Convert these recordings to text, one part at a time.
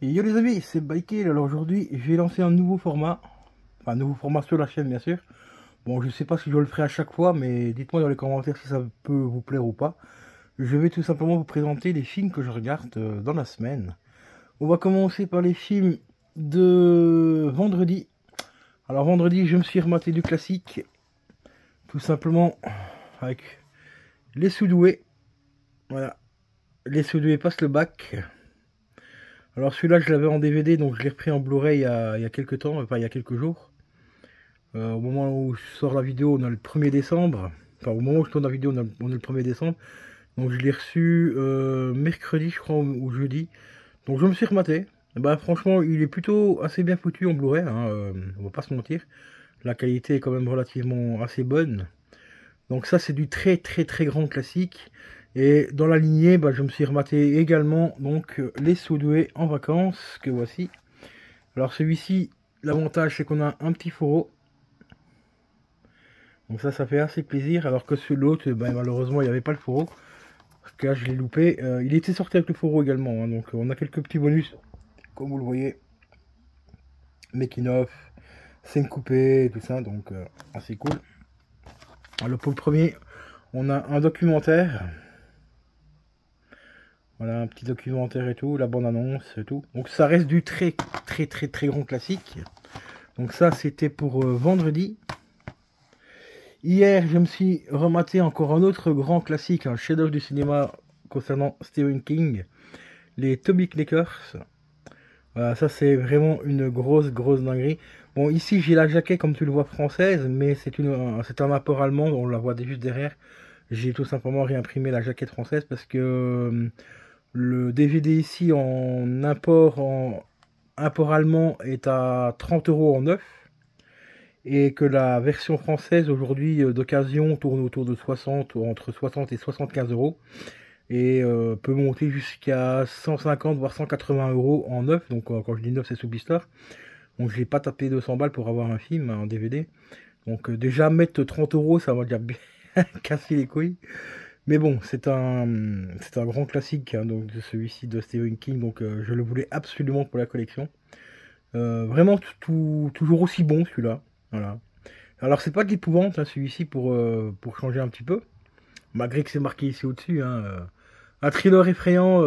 Et yo les amis, c'est Bikel. Alors aujourd'hui, je vais lancer un nouveau format. Enfin, un nouveau format sur la chaîne, bien sûr. Bon, je sais pas si je le ferai à chaque fois, mais dites-moi dans les commentaires si ça peut vous plaire ou pas. Je vais tout simplement vous présenter les films que je regarde dans la semaine. On va commencer par les films de vendredi. Alors vendredi, je me suis rematé du classique. Tout simplement avec Les Soudoués. Voilà. Les Soudoués passent le bac. Alors celui-là, je l'avais en DVD, donc je l'ai repris en Blu-ray il y a quelques temps, enfin il y a quelques jours. Au moment où je sors la vidéo, on a le 1er décembre. Enfin, au moment où je tourne la vidéo, on est le 1er décembre. Donc je l'ai reçu mercredi, je crois, ou jeudi. Donc je me suis rematé. Et bah franchement, il est plutôt assez bien foutu en Blu-ray, hein, on va pas se mentir. La qualité est quand même relativement assez bonne. Donc ça, c'est du très très très grand classique. Et dans la lignée, bah, je me suis rematé également donc Les Soudoués en vacances, que voici. Alors celui-ci, l'avantage c'est qu'on a un petit fourreau. Donc ça fait assez plaisir, alors que sur l'autre, ben, malheureusement, il n'y avait pas le fourreau. Parce que là, je l'ai loupé. Il était sorti avec le fourreau également, hein, donc on a quelques petits bonus, comme vous le voyez. Making of, scène coupée, tout ça, donc assez cool. Alors pour le premier, on a un documentaire. Voilà, un petit documentaire et tout, la bande-annonce et tout. Donc ça reste du très très très très grand classique. Donc ça, c'était pour vendredi. Hier, je me suis rematé encore un autre grand classique, un chef-d'œuvre du cinéma concernant Stephen King, les Toby Clickers. Voilà, ça c'est vraiment une grosse dinguerie. Bon, ici j'ai la jaquette comme tu le vois française, mais c'est un apport allemand, on la voit juste derrière. J'ai tout simplement réimprimé la jaquette française parce que le DVD ici en import allemand est à 30 € en neuf. Et que la version française aujourd'hui d'occasion tourne autour de 60, entre 60 et 75 € et peut monter jusqu'à 150 voire 180 € en neuf. Donc quand je dis neuf, c'est sous blister. Donc je n'ai pas tapé 200 balles pour avoir un film en DVD. Donc déjà mettre 30 €, ça va déjà bien casser les couilles. Mais bon, c'est un grand classique, hein, donc de celui-ci de Stephen King. Donc je le voulais absolument pour la collection. Vraiment toujours aussi bon celui-là. Voilà. Alors c'est pas de l'épouvante, hein, celui-ci pour changer un petit peu, malgré que c'est marqué ici au-dessus. Hein, un thriller effrayant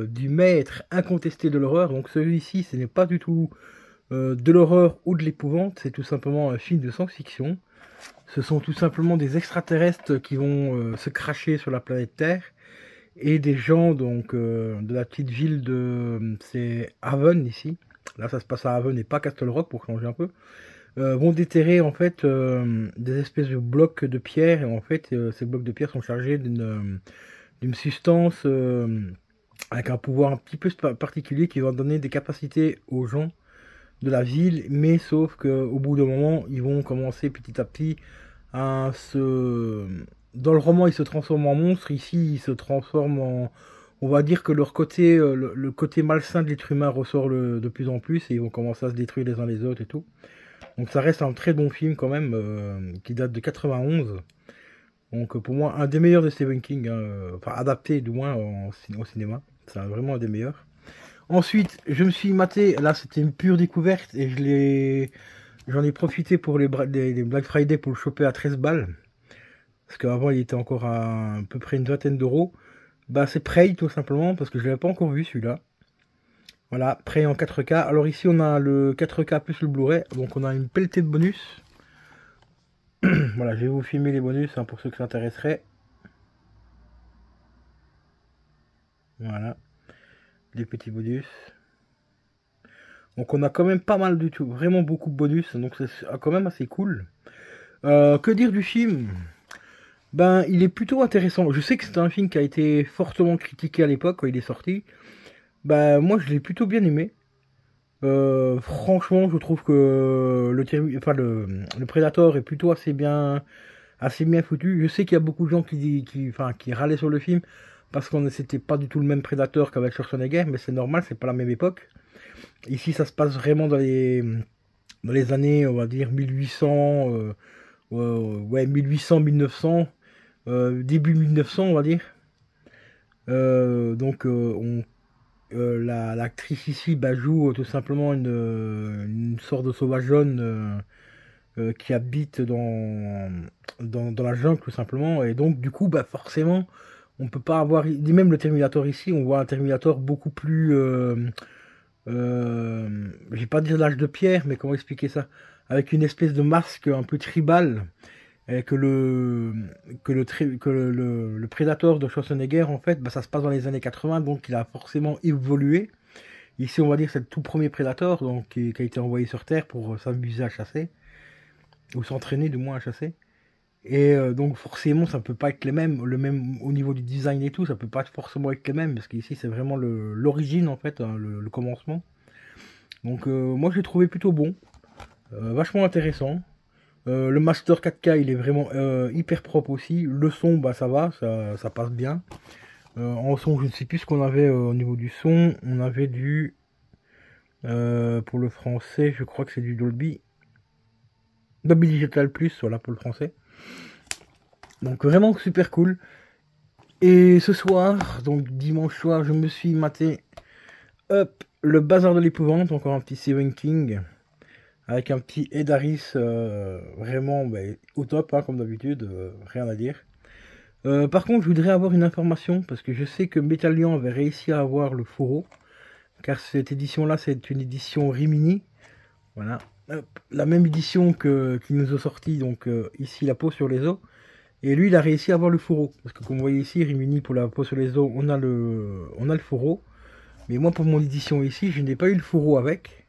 du maître incontesté de l'horreur. Donc celui-ci, ce n'est pas du tout de l'horreur ou de l'épouvante, c'est tout simplement un film de science-fiction. Ce sont tout simplement des extraterrestres qui vont se cracher sur la planète Terre et des gens donc de la petite ville de c'est Haven ici. Là ça se passe à Haven et pas Castle Rock pour changer un peu. Vont déterrer en fait des espèces de blocs de pierre et en fait ces blocs de pierre sont chargés d'une substance avec un pouvoir un petit peu particulier qui va donner des capacités aux gens de la ville, mais sauf qu'au bout d'un moment ils vont commencer petit à petit à se... Dans le roman ils se transforment en monstres, ici ils se transforment en... On va dire que leur côté, le côté malsain de l'être humain ressort de plus en plus et ils vont commencer à se détruire les uns les autres et tout. Donc ça reste un très bon film quand même, qui date de 91. Donc pour moi, un des meilleurs de Stephen King, hein, enfin adapté du moins au cinéma. C'est vraiment un des meilleurs. Ensuite, je me suis maté, là c'était une pure découverte et j'en ai profité pour les Black Friday pour le choper à 13 balles. Parce qu'avant il était encore à peu près une vingtaine d'euros. Bah c'est Prey tout simplement parce que je l'avais pas encore vu celui-là. Voilà, Prey en 4K. Alors ici on a le 4K plus le Blu-ray, donc on a une pelletée de bonus. Voilà, je vais vous filmer les bonus hein, pour ceux que ça intéresserait. Voilà, les petits bonus. Donc on a quand même pas mal du tout, vraiment beaucoup de bonus, donc c'est quand même assez cool. Que dire du film? Ben, il est plutôt intéressant. Je sais que c'est un film qui a été fortement critiqué à l'époque quand il est sorti. Ben, moi je l'ai plutôt bien aimé. Franchement, je trouve que le Predator est plutôt assez bien foutu. Je sais qu'il y a beaucoup de gens qui râlaient sur le film parce qu'on c'était pas du tout le même Predator qu'avec Schwarzenegger, mais c'est normal, c'est pas la même époque. Ici, ça se passe vraiment dans les années, on va dire 1800, ouais 1800, 1900, début 1900, on va dire. Donc, l'actrice ici bah, joue tout simplement une sorte de sauvage jaune qui habite dans la jungle tout simplement. Et donc du coup bah forcément on peut pas avoir, même le Terminator ici, on voit un Terminator beaucoup plus je vais pas dire l'âge de pierre, mais comment expliquer ça, avec une espèce de masque un peu tribal, et que le Predator de Schwarzenegger en fait bah, ça se passe dans les années 80, donc il a forcément évolué. Ici on va dire que c'est le tout premier Predator donc, qui a été envoyé sur Terre pour s'amuser à chasser, ou s'entraîner du moins à chasser. Et donc forcément ça peut pas être le même au niveau du design et tout, ça peut pas forcément être les mêmes, parce qu'ici c'est vraiment l'origine en fait, hein, le commencement. Donc moi je l'ai trouvé plutôt bon, vachement intéressant. Le Master 4K il est vraiment hyper propre aussi. Le son bah ça va, ça passe bien. En son je ne sais plus ce qu'on avait au niveau du son, on avait du... pour le français je crois que c'est du Dolby Digital Plus, voilà pour le français. Donc vraiment super cool. Et ce soir, donc dimanche soir, je me suis maté le Bazar de l'épouvante, encore un petit Stephen King, avec un petit Ed Harris, vraiment bah, au top, hein, comme d'habitude, rien à dire. Par contre, je voudrais avoir une information, parce que je sais que Metallion avait réussi à avoir le fourreau, car cette édition-là, c'est une édition Rimini. Voilà, hop, la même édition qu'ils nous ont sorti, donc ici la peau sur les os. Et lui, il a réussi à avoir le fourreau. Parce que comme vous voyez ici, Rimini, pour la peau sur les os, on a le fourreau. Mais moi, pour mon édition ici, je n'ai pas eu le fourreau avec.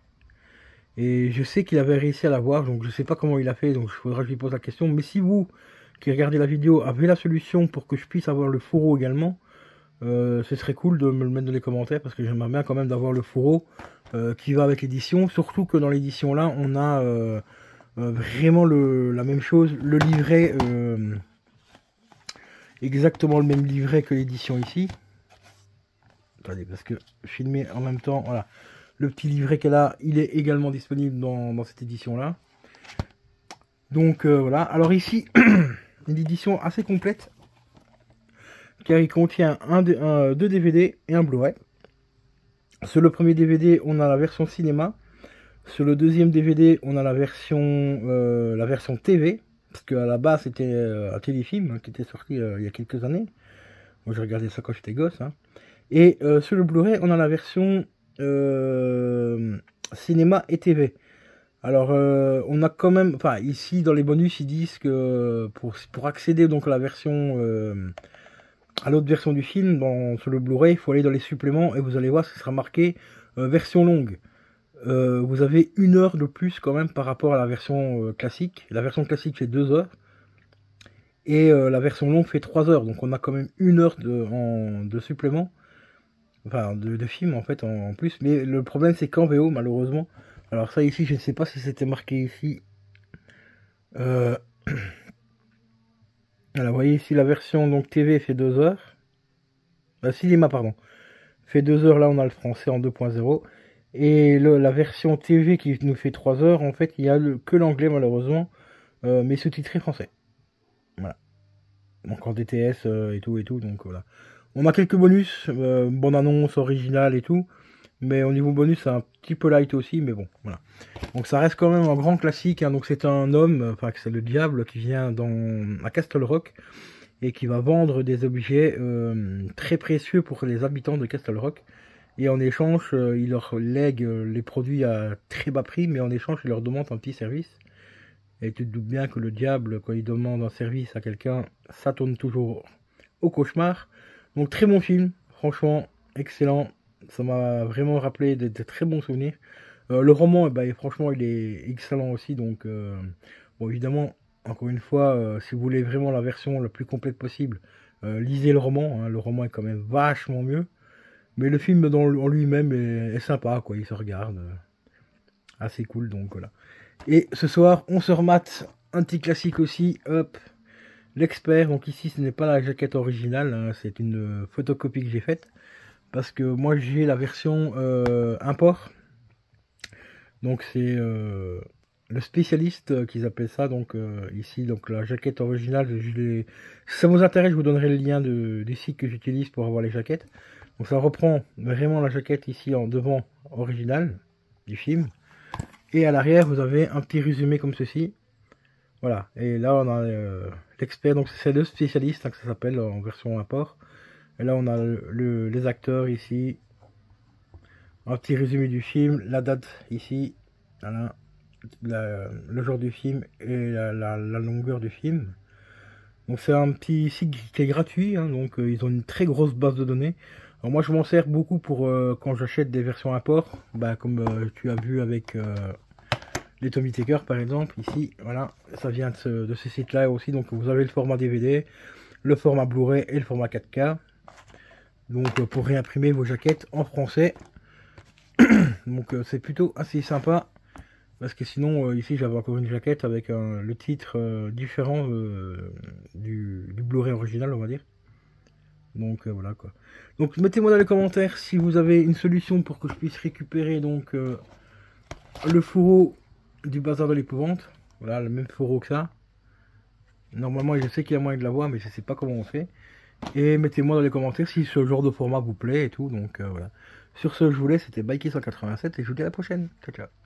Et je sais qu'il avait réussi à l'avoir, donc je ne sais pas comment il a fait, donc il faudra que je lui pose la question. Mais si vous, qui regardez la vidéo, avez la solution pour que je puisse avoir le fourreau également, ce serait cool de me le mettre dans les commentaires, parce que j'aimerais bien quand même d'avoir le fourreau qui va avec l'édition. Surtout que dans l'édition là, on a vraiment la même chose, le livret... exactement le même livret que l'édition ici. Attendez, parce que filmer en même temps, voilà. Le petit livret qu'elle a, il est également disponible dans cette édition là. Donc voilà. Alors ici, une édition assez complète, car il contient deux DVD et un Blu-ray. Sur le premier DVD, on a la version cinéma. Sur le deuxième DVD, on a la version TV. Parce qu'à la base, c'était un téléfilm hein, qui était sorti il y a quelques années. Moi, j'ai regardé ça quand j'étais gosse. Hein. Et sur le Blu-ray, on a la version cinéma et TV. Alors, on a quand même... Enfin, ici, dans les bonus, ils disent que pour accéder donc à la version... à l'autre version du film, sur le Blu-ray, il faut aller dans les suppléments et vous allez voir, ce sera marqué version longue. Vous avez 1 heure de plus quand même par rapport à la version classique. La version classique fait 2 heures. Et la version longue fait 3 heures. Donc on a quand même 1 heure de supplément. Enfin de film en fait en plus. Mais le problème c'est qu'en VO malheureusement. Alors ça ici je ne sais pas si c'était marqué ici. Alors vous voyez ici la version donc TV fait 2 heures. Cinéma pardon. Fait 2 heures, là on a le français en 2.0. Et la version TV qui nous fait 3 heures, en fait, il y a que l'anglais malheureusement, mais sous-titré français. Voilà. Donc en DTS et tout, donc voilà. On a quelques bonus, bonne annonce originale et tout, mais au niveau bonus, c'est un petit peu light aussi, mais bon, voilà. Donc ça reste quand même un grand classique, hein. Donc c'est un homme, enfin c'est le diable qui vient à Castle Rock et qui va vendre des objets très précieux pour les habitants de Castle Rock. Et en échange, il leur lègue les produits à très bas prix, mais en échange, il leur demande un petit service. Et tu te doutes bien que le diable, quand il demande un service à quelqu'un, ça tourne toujours au cauchemar. Donc très bon film, franchement, excellent. Ça m'a vraiment rappelé de très bons souvenirs. Le roman, franchement, il est excellent aussi. Donc, bon, évidemment, encore une fois, si vous voulez vraiment la version la plus complète possible, lisez le roman. Hein, le roman est quand même vachement mieux. Mais le film en lui-même est sympa, quoi. Il se regarde. Assez cool, donc voilà. Et ce soir, on se remate un petit classique aussi. Hop, l'Expert. Donc ici, ce n'est pas la jaquette originale. Hein, c'est une photocopie que j'ai faite. Parce que moi, j'ai la version import. Donc c'est le spécialiste qu'ils appellent ça. Donc ici, donc la jaquette originale. Si ça vous intéresse, je vous donnerai le lien du site que j'utilise pour avoir les jaquettes. Donc ça reprend vraiment la jaquette ici en devant original du film. Et à l'arrière, vous avez un petit résumé comme ceci. Voilà, et là on a l'expert, donc c'est le spécialiste hein, que ça s'appelle en version import. Et là on a les acteurs ici, un petit résumé du film, la date ici, voilà, le genre du film et la longueur du film. Donc c'est un petit site qui est gratuit, hein, donc ils ont une très grosse base de données. Alors moi je m'en sers beaucoup pour quand j'achète des versions import, bah, comme tu as vu avec les Tommy Taker par exemple, ici, voilà, ça vient de ces sites-là aussi, donc vous avez le format DVD, le format Blu-ray et le format 4K, donc pour réimprimer vos jaquettes en français, donc c'est plutôt assez sympa, parce que sinon, ici j'avais encore une jaquette avec le titre différent du Blu-ray original, on va dire, donc voilà quoi. Donc mettez-moi dans les commentaires si vous avez une solution pour que je puisse récupérer donc le fourreau du bazar de l'épouvante. Voilà, le même fourreau que ça. Normalement, je sais qu'il y a moyen de l'avoir, mais je sais pas comment on fait. Et mettez-moi dans les commentaires si ce genre de format vous plaît et tout. Donc voilà. Sur ce, je vous laisse. C'était Bikey187 et je vous dis à la prochaine. Ciao, ciao.